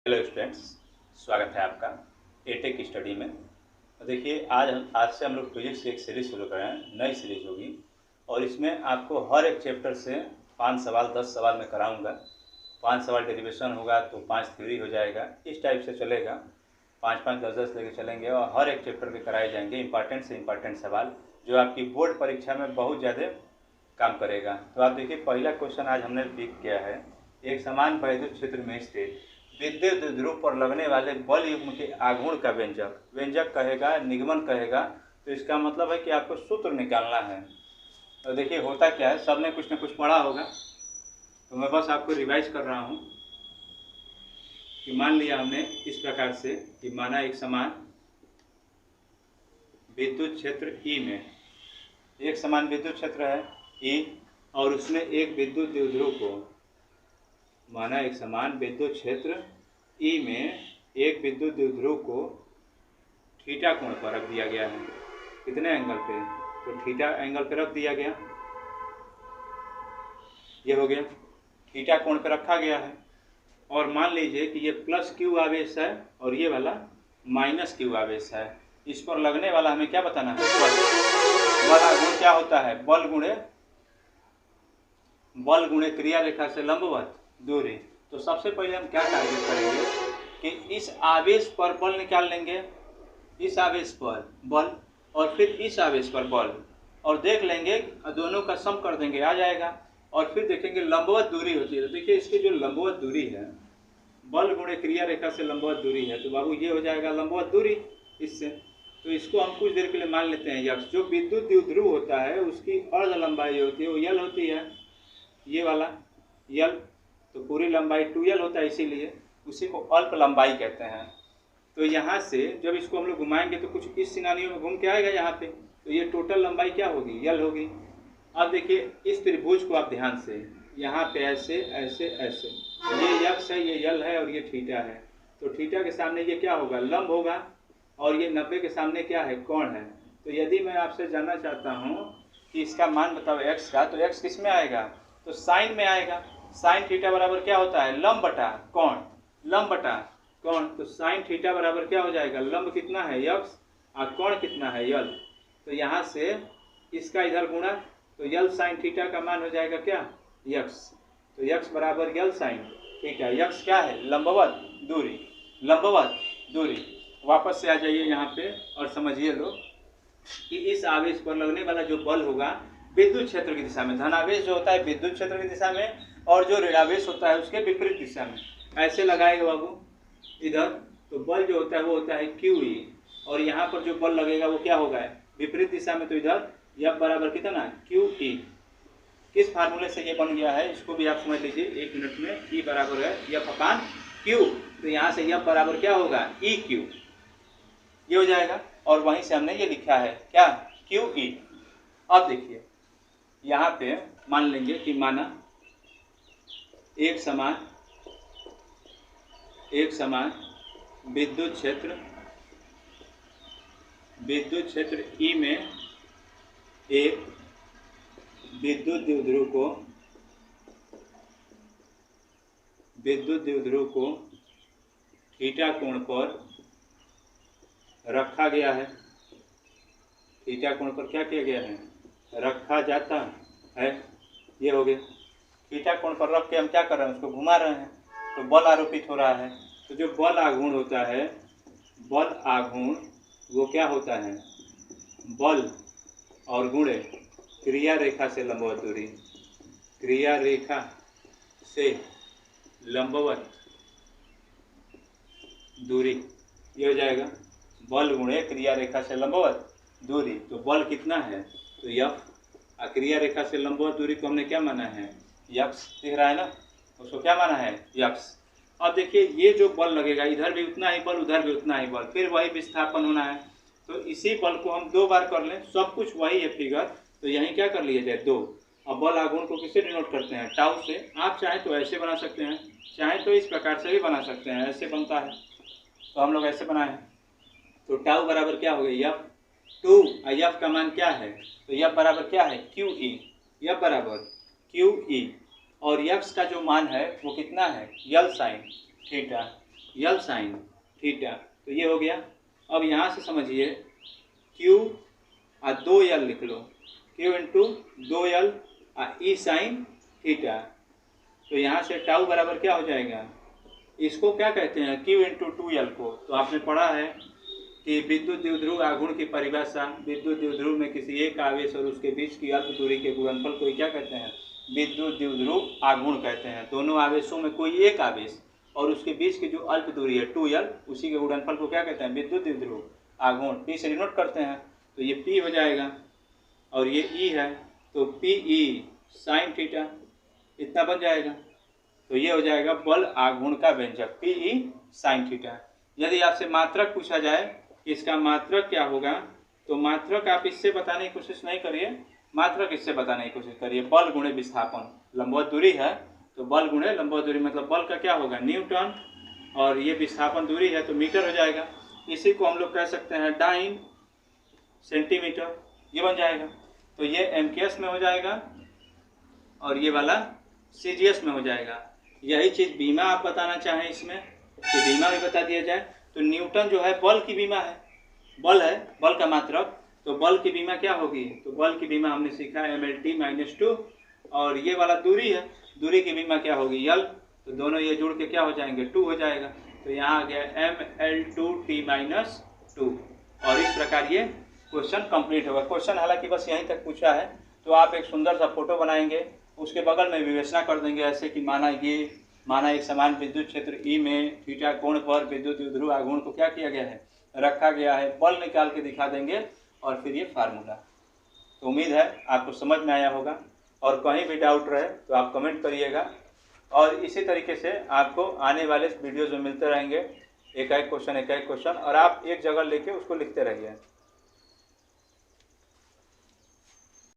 Hello students, स्वागत है आपका एटेक स्टडी में। देखिए आज से हम लोग फिजिक्स की एक सीरीज शुरू कर रहे हैं। नई सीरीज होगी और इसमें आपको हर एक चैप्टर से 5 सवाल 10 सवाल मैं कराऊंगा। 5 सवाल डेरिवेशन होगा तो 5 थ्योरी हो जाएगा। इस टाइप से चलेगा, 5-5 10-10 लेके चलेंगे और हर एक चैप्टर के कराए जाएंगे इंपॉर्टेंट से इंपॉर्टेंट सवाल जो आपकी बोर्ड परीक्षा में बहुत ज़्यादा काम करेगा। तो आप देखिए, पहला क्वेश्चन आज हमने पिक किया है। एक समान वैद्युत क्षेत्र में स्थित विद्युत ध्रुव पर लगने वाले बल युग्म के आघूर्ण का व्यंजक कहेगा, निगमन कहेगा। तो इसका मतलब है कि आपको सूत्र निकालना है। तो देखिए होता क्या है, सबने कुछ न कुछ पढ़ा होगा, तो मैं बस आपको रिवाइज कर रहा हूँ कि मान लिया हमने इस प्रकार से कि माना एक समान विद्युत क्षेत्र ई में, एक समान विद्युत क्षेत्र है ई और उसमें एक विद्युत द्विध्रुव को, माना एक समान विद्युत क्षेत्र ई में एक विद्युत द्विध्रुव को थीटा कोण पर रख दिया गया है। कितने एंगल पे? तो थीटा एंगल पे रख दिया गया, ये हो गया, थीटा कोण पे रखा गया है। और मान लीजिए कि ये प्लस क्यू आवेश है और ये वाला माइनस क्यू आवेश है। इस पर लगने वाला हमें क्या बताना है? बल गुण क्या होता है? बल गुणे क्रिया रेखा से लंबवत दूरी। तो सबसे पहले हम क्या टारगेट करेंगे कि इस आवेश पर बल निकाल लेंगे, इस आवेश पर बल और फिर इस आवेश पर बल, और देख लेंगे दोनों का सम कर देंगे, आ जाएगा। और फिर देखेंगे लंबवत दूरी होती है। तो देखिए इसकी जो लंबवत दूरी है, बल गुणे क्रिया रेखा से लंबवत दूरी है, तो बाबू ये हो जाएगा लंबवत दूरी इससे। तो इसको हम कुछ देर के लिए मान लेते हैं यक्स। जो विद्युत द्विध्रुव होता है उसकी अर्ध लंबाई होती है वो यल होती है, ये वाला यल। तो पूरी लंबाई 2l होता है, इसीलिए उसी को अल्प लंबाई कहते हैं। तो यहाँ से जब इसको हम लोग घुमाएंगे तो कुछ इस सिनारियों में घूम के आएगा यहाँ पे, तो ये टोटल लंबाई क्या होगी? यल होगी। अब देखिए इस त्रिभुज को आप ध्यान से, यहाँ पे ऐसे ऐसे ऐसे, ये यक्स है, ये यल है और ये थीटा है। तो थीटा के सामने ये क्या होगा? लंब होगा। और ये 90 के सामने क्या है? कोण है। तो यदि मैं आपसे जानना चाहता हूँ कि इसका मान बताओ एक्स का, तो एक्स किस में आएगा? तो साइन में आएगा। साइन थीटा बराबर क्या होता है? लंब बटा कोण, लंब बटा कोण। तो साइन थीटा बराबर क्या हो जाएगा? लंब कितना है? यक्स, और कोण कितना है? यल। तो यहाँ से इसका इधर गुणा, तो यल साइन थीटा का मान हो जाएगा क्या? यक्स। तो यक्स बराबर यल साइन थीटा। यक्स क्या है? लंबवत दूरी, लंबवत दूरी। वापस से आ जाइए यहाँ पे और समझिए लोग कि इस आवेश पर लगने वाला जो बल होगा विद्युत क्षेत्र की दिशा में, धनावेश जो होता है विद्युत क्षेत्र की दिशा में और जो ऋणावेश होता है उसके विपरीत दिशा में, ऐसे लगाएगा बाबू इधर। तो बल जो होता है वो होता है QE, और यहाँ पर जो बल लगेगा वो क्या होगा? विपरीत दिशा में। तो इधर F बराबर कितना? QE। किस फार्मूले से ये बन गया है इसको भी आप समझ लीजिए 1 मिनट में। E बराबर है F/Q। तो यहाँ से F बराबर क्या होगा? EQ, ये हो जाएगा। और वहीं से हमने ये लिखा है क्या? QE। अब देखिए यहाँ पे मान लेंगे कि माना एक समान विद्युत क्षेत्र ई में एक विद्युत द्विध्रुव को थीटा कोण पर रखा गया है। थीटा कोण पर क्या किया गया है? रखा जाता है। ये हो गया। थीटा कोण पर रख के हम क्या कर रहे हैं? उसको घुमा रहे हैं, तो बल आरोपित हो रहा है। तो जो बल आघूर्ण होता है, बल आघूर्ण वो क्या होता है? बल और गुणे क्रिया रेखा से लंबवत दूरी, क्रिया रेखा से लंबवत दूरी, ये हो जाएगा बल गुणे क्रिया रेखा से लंबवत दूरी। तो बल कितना है? तो F। क्रिया रेखा से लंबवत दूरी को हमने क्या माना है? यक्स। दिख रहा है ना, उसको क्या माना है? यक्स। अब देखिए ये जो बल लगेगा, इधर भी उतना ही बल, उधर भी उतना ही बल, फिर वही विस्थापन होना है। तो इसी बल को हम 2 बार कर लें, सब कुछ वही है फिगर, तो यहीं क्या कर लिया जाए? 2। अब बल आघूर्ण को किससे डिनोट करते हैं? टाउ से। आप चाहें तो ऐसे बना सकते हैं, चाहें तो इस प्रकार से भी बना सकते हैं, ऐसे बनता है। तो हम लोग ऐसे बनाए हैं। तो टाउ बराबर क्या हो गया? F2। F का मान क्या है? तो F बराबर क्या है? QE। F बराबर QE। और यक्स का जो मान है वो कितना है? यल साइन थीटा। यल साइन थीटा। तो ये हो गया। अब यहाँ से समझिए क्यू और 2L लिख लो, क्यू इंटू 2L ई साइन थीटा। तो यहाँ से टाउ बराबर क्या हो जाएगा, इसको क्या कहते हैं क्यू इंटू 2L को। तो आपने पढ़ा है कि विद्युत द्विध्रुव आघूर्ण की परिभाषा, विद्युत द्विध्रुव में किसी एक आवेश और उसके बीच की अल्प दूरी के गुणनफल को क्या कहते हैं, विद्युत द्विध्रुव आघूर्ण कहते हैं। दोनों आवेशों में कोई एक आवेश और उसके बीच की जो अल्प दूरी है 2L, उसी के गुणनफल को क्या कहते हैं, विद्युत द्विध्रुव आघूर्ण। पी से डिनोट करते हैं, तो ये पी हो जाएगा और ये ई है, तो पी ई साइन थीटा इतना बन जाएगा। तो ये हो जाएगा बल आघूर्ण का व्यंजक पी ई साइन थीटा। यदि आपसे मात्रक पूछा जाए इसका मात्रक क्या होगा, तो मात्रक आप इससे बताने की कोशिश नहीं करिए, मात्रक इससे बताने की कोशिश करिए, बल गुणे विस्थापन। लंबवत दूरी है तो बल गुणे लंबवत दूरी, मतलब बल का क्या होगा न्यूटन, और ये विस्थापन दूरी है तो मीटर हो जाएगा। इसी को हम लोग कह सकते हैं डाइन सेंटीमीटर, ये बन जाएगा। तो ये एमकेएस में हो जाएगा और ये वाला सीजीएस में हो जाएगा। यही चीज़ बीमा आप बताना चाहें इसमें, तो बीमा भी बता दिया जाए। तो न्यूटन जो है बल की बीमा है, बल है, बल का मात्रक। तो बल की बीमा क्या होगी, तो बल की बीमा हमने सीखा mLT-2, और ये वाला दूरी है, दूरी की बीमा क्या होगी L। तो दोनों ये जुड़ के क्या हो जाएंगे 2 हो जाएगा। तो यहाँ आ गया mL2T-2। और इस प्रकार ये क्वेश्चन कंप्लीट होगा। क्वेश्चन हालांकि बस यहीं तक पूछा है, तो आप एक सुंदर सा फोटो बनाएंगे, उसके बगल में विवेचना कर देंगे ऐसे कि माना एक समान विद्युत क्षेत्र ई में थीटा कोण पर विद्युत द्विध्रुव आघूर्ण को क्या किया गया है, रखा गया है, बल निकाल के दिखा देंगे और फिर ये फार्मूला। तो उम्मीद है आपको समझ में आया होगा, और कहीं भी डाउट रहे तो आप कमेंट करिएगा। और इसी तरीके से आपको आने वाले वीडियोज़ में मिलते रहेंगे, एक एक क्वेश्चन, और आप एक जगह लेके उसको लिखते रहिए।